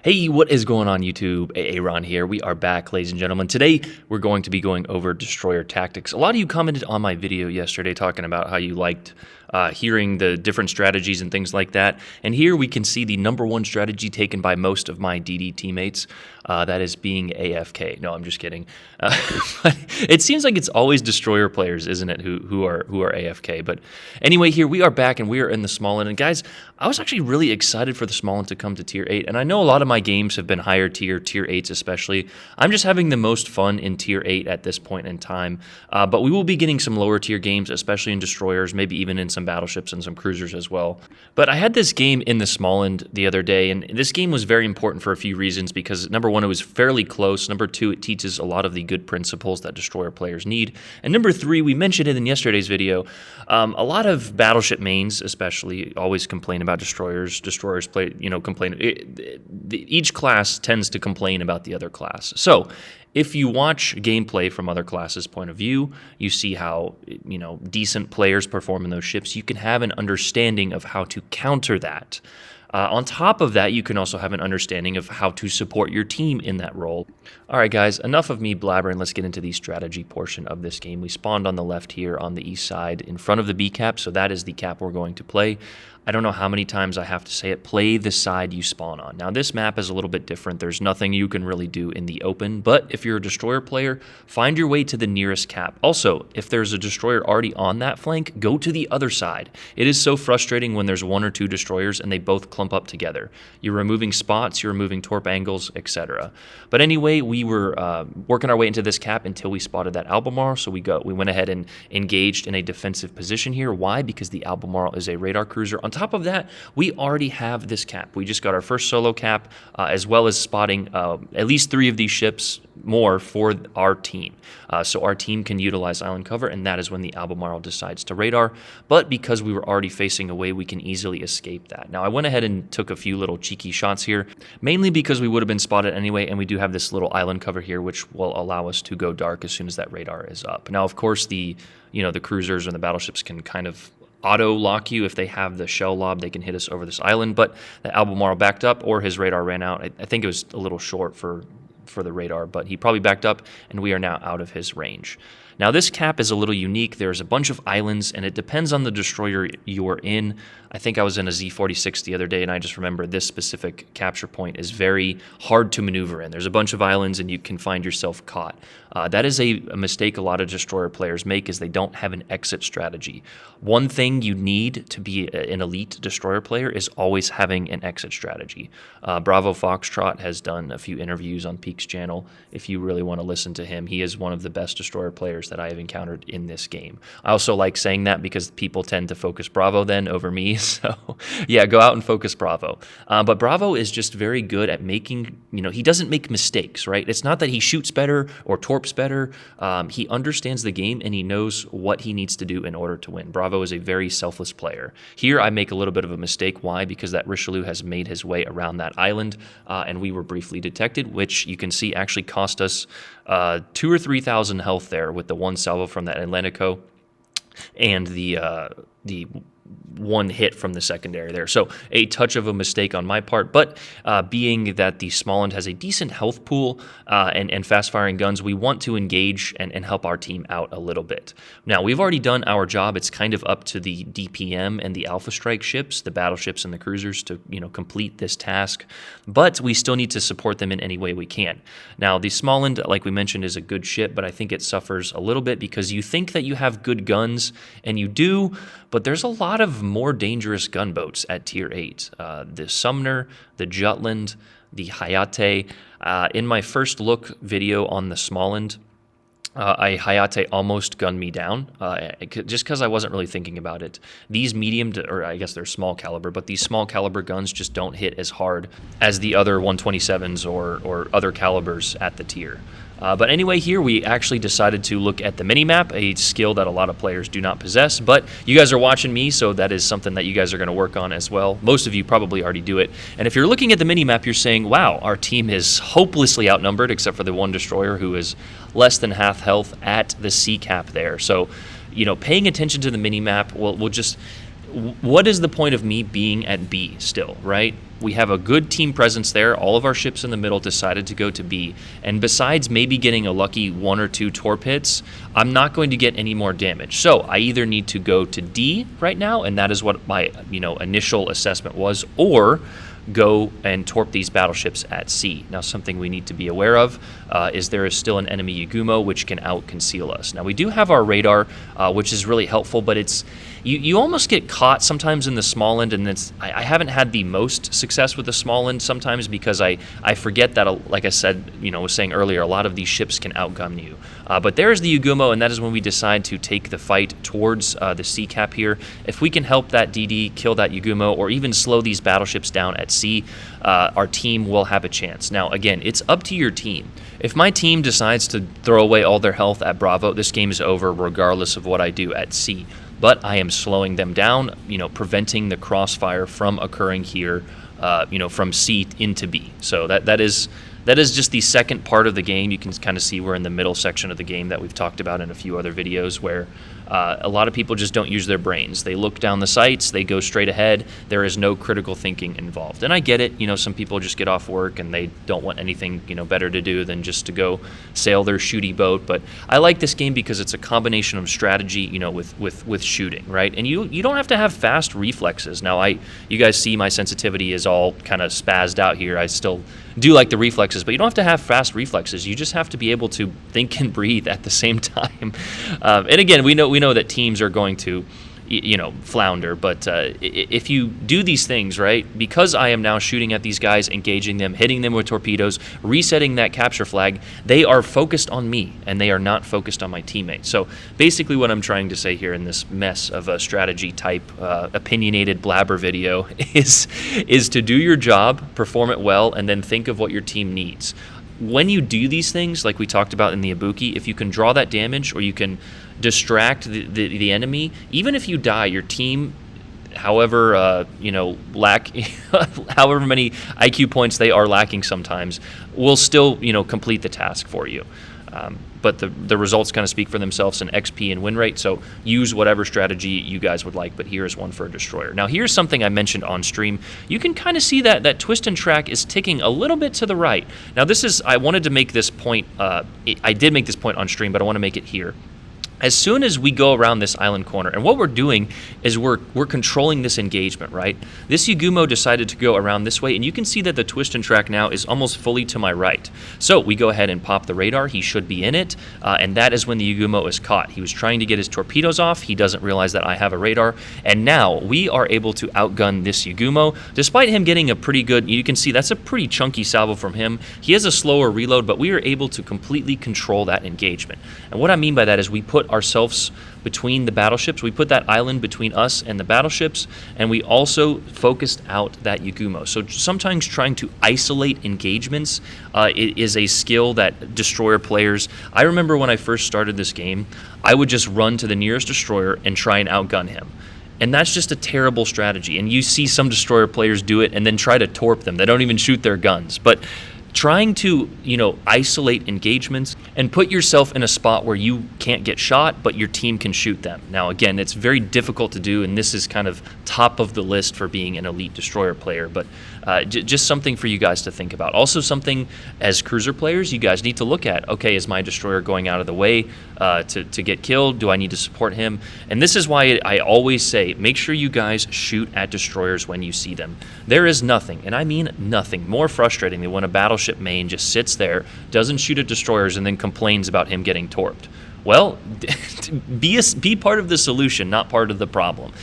Hey, what is going on YouTube? Aaron here. We are back, ladies and gentlemen. Today, we're going to be going over Destroyer Tactics. A lot of you commented on my video yesterday talking about how you liked hearing the different strategies and things like that. And here we can see the number one strategy taken by most of my DD teammates. That is being AFK. No, I'm just kidding. But it seems like it's always Destroyer players, isn't it, who are AFK. But anyway, here we are back, and we are in the small end. And guys, I was actually really excited for the small end to come to Tier 8. And I know a lot of my games have been higher tier, Tier 8s especially. I'm just having the most fun in Tier 8 at this point in time. But we will be getting some lower tier games, especially in Destroyers, maybe even in some battleships and some cruisers as well. But I had this game in the small end the other day, and this game was very important for a few reasons because, number one, it was fairly close. Number two, it teaches a lot of the good principles that Destroyer players need. And number three, we mentioned it in yesterday's video, a lot of battleship mains especially always complain about Destroyers. Destroyers complain. Each class tends to complain about the other class. So if you watch gameplay from other classes' point of view, you see how decent players perform in those ships. You can have an understanding of how to counter that. On top of that, you can also have an understanding of how to support your team in that role. All right, guys, enough of me blabbering. Let's get into the strategy portion of this game. We spawned on the left here on the east side in front of the B cap, so that is the cap we're going to play. I don't know how many times I have to say it. Play the side you spawn on. Now, this map is a little bit different. There's nothing you can really do in the open, but if you're a Destroyer player, find your way to the nearest cap. Also, if there's a Destroyer already on that flank, go to the other side. It is so frustrating when there's one or two Destroyers and they both clump up together. You're removing spots, you're removing torp angles, etc. But anyway, we were working our way into this cap until we spotted that Albemarle, so we went ahead and engaged in a defensive position here. Why? Because the Albemarle is a radar cruiser. On top of that, we already have this cap. We just got our first solo cap, as well as spotting at least 3 of these ships more for our team. So our team can utilize island cover, and that is when the Albemarle decides to radar. But because we were already facing away, we can easily escape that. Now, I went ahead and took a few little cheeky shots here, mainly because we would have been spotted anyway, and we do have this little island cover here, which will allow us to go dark as soon as that radar is up. Now, of course, the cruisers and the battleships can kind of auto lock you. If they have the shell lob, they can hit us over this island, but the Albemarle backed up, or his radar ran out. I think it was a little short for the radar, but he probably backed up, and we are now out of his range. Now, this cap is a little unique. There's a bunch of islands, and it depends on the destroyer you're in. I think I was in a Z46 the other day, and I just remember this specific capture point is very hard to maneuver in. There's a bunch of islands, and you can find yourself caught. That is a mistake a lot of destroyer players make, is they don't have an exit strategy. One thing you need to be an elite destroyer player is always having an exit strategy. Bravo Foxtrot has done a few interviews on Peak's channel. If you really want to listen to him, he is one of the best destroyer players that I have encountered in this game. I also like saying that because people tend to focus Bravo then over me. So yeah, go out and focus Bravo. But Bravo is just very good at making, he doesn't make mistakes, right? It's not that he shoots better or torps better. He understands the game and he knows what he needs to do in order to win. Bravo is a very selfless player. Here I make a little bit of a mistake. Why? Because that Richelieu has made his way around that island and we were briefly detected, which you can see actually cost us 2,000 or 3,000 health there with the one salvo from that Atlantico and the one hit from the secondary there. So a touch of a mistake on my part, but being that the small end has a decent health pool and fast-firing guns, we want to engage and help our team out a little bit. Now, we've already done our job. It's kind of up to the DPM and the Alpha Strike ships, the battleships and the cruisers to complete this task, but we still need to support them in any way we can. Now, the small end, like we mentioned, is a good ship, but I think it suffers a little bit because you think that you have good guns, and you do, but there's a lot of more dangerous gunboats at Tier 8. The Sumner, the Jutland, the Hayate. In my first look video on the small end, a Hayate almost gunned me down just because I wasn't really thinking about it. These medium, or I guess they're small caliber, but these small caliber guns just don't hit as hard as the other 127s or other calibers at the tier. But anyway, here we actually decided to look at the Minimap, a skill that a lot of players do not possess. But you guys are watching me, so that is something that you guys are going to work on as well. Most of you probably already do it. And if you're looking at the Minimap, you're saying, wow, our team is hopelessly outnumbered, except for the one destroyer who is less than half health at the C cap there. So, paying attention to the Minimap will just what is the point of me being at B still, right? We have a good team presence there. All of our ships in the middle decided to go to B. And besides maybe getting a lucky 1 or 2 torp hits, I'm not going to get any more damage. So I either need to go to D right now, and that is what my initial assessment was, or go and torp these battleships at sea. Now, something we need to be aware of is there is still an enemy Yugumo which can out-conceal us. Now, we do have our radar, which is really helpful, but it's you almost get caught sometimes in the small end, and I haven't had the most success with the small end sometimes because I forget that, like I said, was saying earlier, a lot of these ships can outgun you. But there's the Yugumo, and that is when we decide to take the fight towards the sea cap here. If we can help that DD kill that Yugumo, or even slow these battleships down at sea, our team will have a chance. Now, again, it's up to your team. If my team decides to throw away all their health at Bravo, this game is over regardless of what I do at sea. But I am slowing them down, preventing the crossfire from occurring here, from C into B. So that is just the second part of the game. You can kind of see we're in the middle section of the game that we've talked about in a few other videos, where a lot of people just don't use their brains. They look down the sights, they go straight ahead. There is no critical thinking involved. And I get it, some people just get off work and they don't want anything, better to do than just to go sail their shooty boat. But I like this game because it's a combination of strategy, with shooting, right? And you don't have to have fast reflexes. Now, you guys see my sensitivity is all kind of spazzed out here. I still do like the reflexes, but you don't have to have fast reflexes. You just have to be able to think and breathe at the same time. And again, we know that teams are going to, flounder. But if you do these things, right, because I am now shooting at these guys, engaging them, hitting them with torpedoes, resetting that capture flag, they are focused on me, and they are not focused on my teammates. So basically what I'm trying to say here in this mess of a strategy type opinionated blabber video is to do your job, perform it well, and then think of what your team needs. When you do these things, like we talked about in the Ibuki, if you can draw that damage or you can distract the enemy, even if you die, your team, however lack however many IQ points they are lacking sometimes, will still complete the task for you. But the results kind of speak for themselves in XP and win rate, so use whatever strategy you guys would like, but here's one for a destroyer. Now, here's something I mentioned on stream. You can kind of see that twist and track is ticking a little bit to the right. Now, I wanted to make this point, I did make this point on stream, but I want to make it here. As soon as we go around this island corner, and what we're doing is we're controlling this engagement, right? This Yugumo decided to go around this way, and you can see that the twist and track now is almost fully to my right. So we go ahead and pop the radar. He should be in it, and that is when the Yugumo is caught. He was trying to get his torpedoes off. He doesn't realize that I have a radar, and now we are able to outgun this Yugumo. Despite him getting a pretty good, you can see that's a pretty chunky salvo from him. He has a slower reload, but we are able to completely control that engagement. And what I mean by that is we put ourselves between the battleships. We put that island between us and the battleships, and we also focused out that Yugumo. So sometimes trying to isolate engagements is a skill that destroyer players, I remember when I first started this game, I would just run to the nearest destroyer and try and outgun him. And that's just a terrible strategy. And you see some destroyer players do it and then try to torp them. They don't even shoot their guns. But trying to, isolate engagements and put yourself in a spot where you can't get shot, but your team can shoot them. Now, again, it's very difficult to do, and this is kind of top of the list for being an elite destroyer player, but just something for you guys to think about. Also something as cruiser players you guys need to look at. Okay, is my destroyer going out of the way to get killed? Do I need to support him? And this is why I always say, make sure you guys shoot at destroyers when you see them. There is nothing, and I mean nothing, more frustrating than when a battleship main just sits there, doesn't shoot at destroyers, and then complains about him getting torped. Well, be part of the solution, not part of the problem.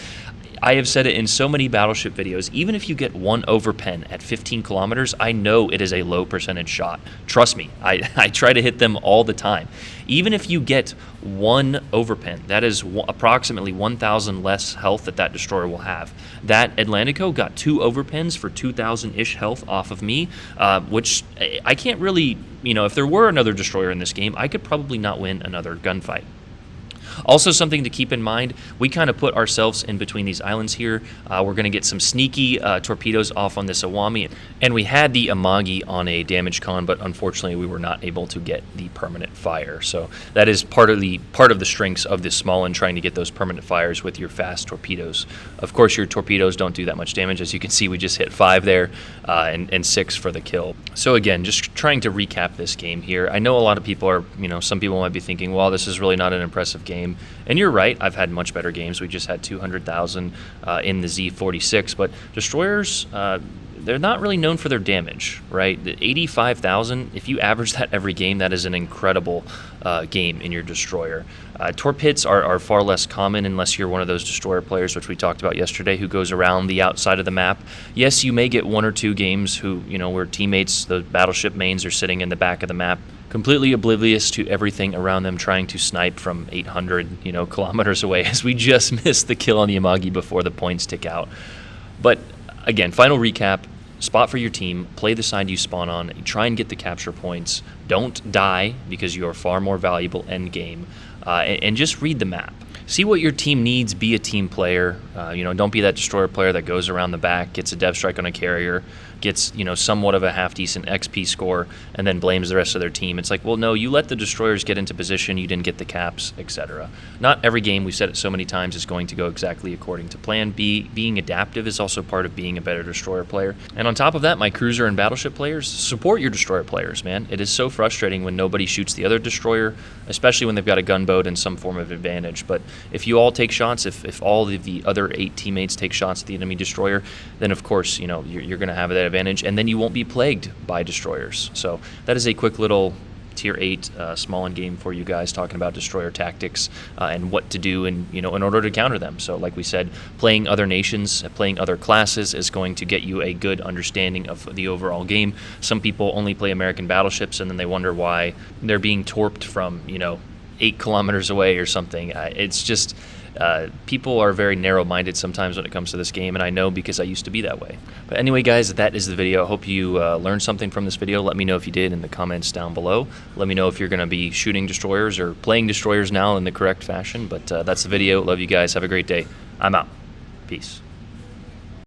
I have said it in so many battleship videos, even if you get one overpen at 15 kilometers, I know it is a low percentage shot. Trust me, I try to hit them all the time. Even if you get one overpen, that is approximately 1,000 less health that destroyer will have. That Atlantico got 2 overpens for 2,000-ish health off of me, which I can't really, if there were another destroyer in this game, I could probably not win another gunfight. Also, something to keep in mind, we kind of put ourselves in between these islands here. We're going to get some sneaky torpedoes off on this Awami, and we had the Amagi on a damage con, but unfortunately we were not able to get the permanent fire. So that is part of the strengths of this small one, trying to get those permanent fires with your fast torpedoes. Of course, your torpedoes don't do that much damage. As you can see, we just hit 5 there and 6 for the kill. So again, just trying to recap this game here. I know a lot of people are, some people might be thinking, well, this is really not an impressive game. And you're right, I've had much better games. We just had 200,000 in the Z46, but destroyers, they're not really known for their damage, right? The 85,000, if you average that every game, that is an incredible game in your destroyer. Torp hits are far less common unless you're one of those destroyer players, which we talked about yesterday, who goes around the outside of the map. Yes, you may get 1 or 2 games where teammates, the battleship mains, are sitting in the back of the map, completely oblivious to everything around them, trying to snipe from 800 kilometers away, as we just missed the kill on the Amagi before the points tick out. But again, final recap: spot for your team, play the side you spawn on, try and get the capture points, don't die because you are far more valuable end game, and just read the map. See what your team needs, be a team player. Don't be that destroyer player that goes around the back, gets a dev strike on a carrier, gets somewhat of a half-decent XP score, and then blames the rest of their team. It's like, well, no, you let the destroyers get into position, you didn't get the caps, etc. Not every game, we've said it so many times, is going to go exactly according to plan. Being adaptive is also part of being a better destroyer player. And on top of that, my cruiser and battleship players, support your destroyer players, man. It is so frustrating when nobody shoots the other destroyer, especially when they've got a gunboat and some form of advantage. But if you all take shots, if all of the other 8 teammates take shots at the enemy destroyer, then of course, you're going to have that advantage, and then you won't be plagued by destroyers. So that is a quick little tier 8 small end game for you guys, talking about destroyer tactics and what to do in order to counter them. So like we said, playing other nations, playing other classes is going to get you a good understanding of the overall game. Some people only play American battleships and then they wonder why they're being torped from 8 kilometers away or something. It's just people are very narrow-minded sometimes when it comes to this game, and I know because I used to be that way. But anyway, guys, that is the video. I hope you learned something from this video. Let me know if you did in the comments down below. Let me know if you're going to be shooting destroyers or playing destroyers now in the correct fashion. But that's the video. Love you guys. Have a great day. I'm out. Peace.